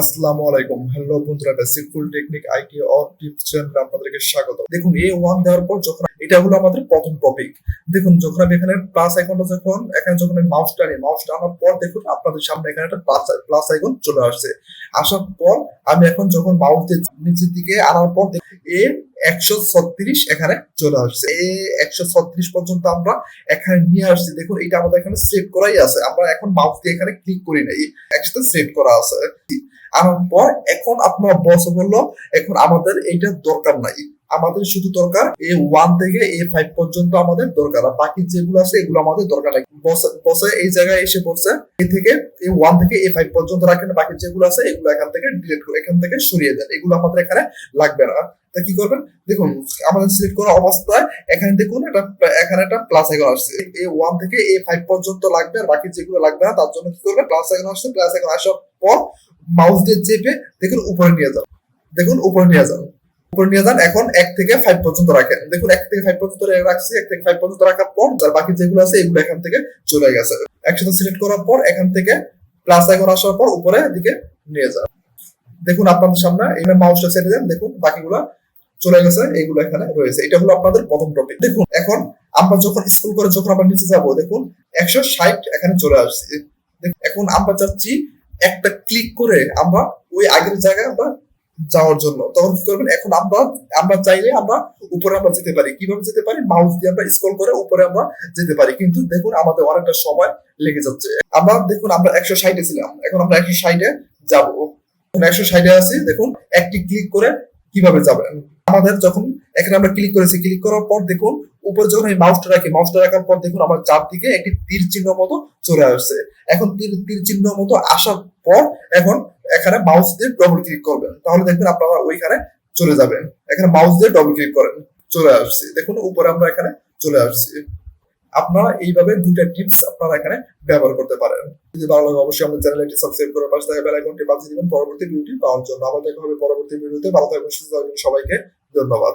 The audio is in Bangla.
আসসালামু আলাইকুম। হ্যালো বন্ধুরা, basic full technique IT or tips চ্যানেলে আপনাদেরকে স্বাগত। দেখুন A1 দেওয়ার পর যখন এটা হলো আমাদের প্রথম টপিক। দেখুন যখন আমি এখানে প্লাস আইকনটা যখন আমি মাউসটা আনার পর দেখুন আপনাদের সামনে এখানে একটা প্লাস আইকন চলে আসছে। আসার পর আমি এখন যখন মাউস দিয়ে নিচের দিকে আনার পর এ 136 এখানে চলে আসছে। এ 136 পর্যন্ত আমরা এখানে নিয়ে আসছি। দেখুন এটা আমাদের এখানে সেভ করাই আছে। আমরা এখন মাউস দিয়ে এখানে ক্লিক করি নাই, একসাথে সেভ করা আছে। আনার পর এখন আপনার বস বললো এখন আমাদের এইটা দরকার নাই, আমাদের শুধু দরকার A1 থেকে A5 পর্যন্ত আমাদের দরকার, আর বাকি যেগুলো আছে এগুলো আমাদের দরকার নাই। বসে এই জায়গায় এসে পড়ছে A1 থেকে A5 পর্যন্ত রাখেন, বাকি যেগুলো আছে এগুলো এখান থেকে ডিলিট করে এখান থেকে সরিয়ে দেন, এগুলো আমাদের এখানে লাগবে না। তা কি করবেন, দেখুন আমাদের সিলেক্ট করা অবস্থায় এখানে দেখুন এখানে একটা প্লাস আইকন আসছে। A1 থেকে A5 পর্যন্ত লাগবে, আর বাকি যেগুলো লাগবে না তার জন্য কি করবেন, প্লাস আইকন আসছে, প্লাস আইকন আসার পর মাউস দিয়ে চেপে দেখুন উপরে নিয়ে যান, এখন 1 থেকে 5 পর্যন্ত রাখেন। দেখুন 1 থেকে 5 পর্যন্ত রাখছি, 1 থেকে 5 পর্যন্ত রাখার পর যার বাকি যেগুলো আছে এগুলো এখান থেকে চলে গেছে। একসাথে সিলেক্ট করার পর এখান থেকে প্লাস আইকন আসার পর উপরে দিকে নিয়ে যান। দেখুন আপনাদের সামনে এখানে মাউসটা ছেড়ে দেন, দেখুন বাকিগুলো চলে গেছে, এইগুলো এখানে রয়েছে। এটা হলো আপনাদের প্রথম টপিক। দেখুন এখন আমরা যখন স্ক্রল করে যখন আমরা নিচে যাব, দেখুন 160 এখানে চলে আসছে। এখন আমরা চাচ্ছি একটা ক্লিক করে আমরা ওই আগের জায়গায় আমরা যাওয়ার জন্য, তখন কি করবেন, এখন আমরা চাইলে আমরা উপরে আমরা যেতে পারি। কিভাবে যেতে পারি, মাউস দিয়ে আমরা স্ক্রল করে উপরে আমরা যেতে পারি, কিন্তু দেখুন আমাদের অনেকটা সময় লেগে যাচ্ছে। দেখুন আমরা 160 ছিলাম, এখন আমরা 160 যাবো। 160 আছি, দেখুন একটি ক্লিক করে কিভাবে যাবেন। আমাদের যখন এখানে আমরা ক্লিক করেছি, ক্লিক করার পর দেখুন উপরে যখন আমি মাউসটা রাখার পর দেখুন আমার চারদিকে একটি তীর চিহ্ন মতো চলে আসছে। এখন তীর চিহ্ন মতো আসার পর এখন এখানে মাউস দিয়ে ডবল ক্লিক করবেন, তাহলে দেখবেন আপনারা ওইখানে চলে যাবেন। এখানে মাউস দিয়ে ডবল ক্লিক করেন, চলে আসছে। দেখুন উপরে আমরা এখানে চলে আসছি। আপনারা এইভাবে দুইটা টিপস আপনারা এখানে ব্যবহার করতে পারেন। যদি ভালো লাগে অবশ্যই আমাদের চ্যানেলটি সাবস্ক্রাইব করে পাশে থাকা বেল আইকনটি বাজিয়ে দিবেন পরবর্তী ভিডিওটি পাওয়ার জন্য। আবার দেখা হবে পরবর্তী ভিডিওতে। ভালো থাকবেন, সুস্থ থাকবেন, সবাইকে ধন্যবাদ।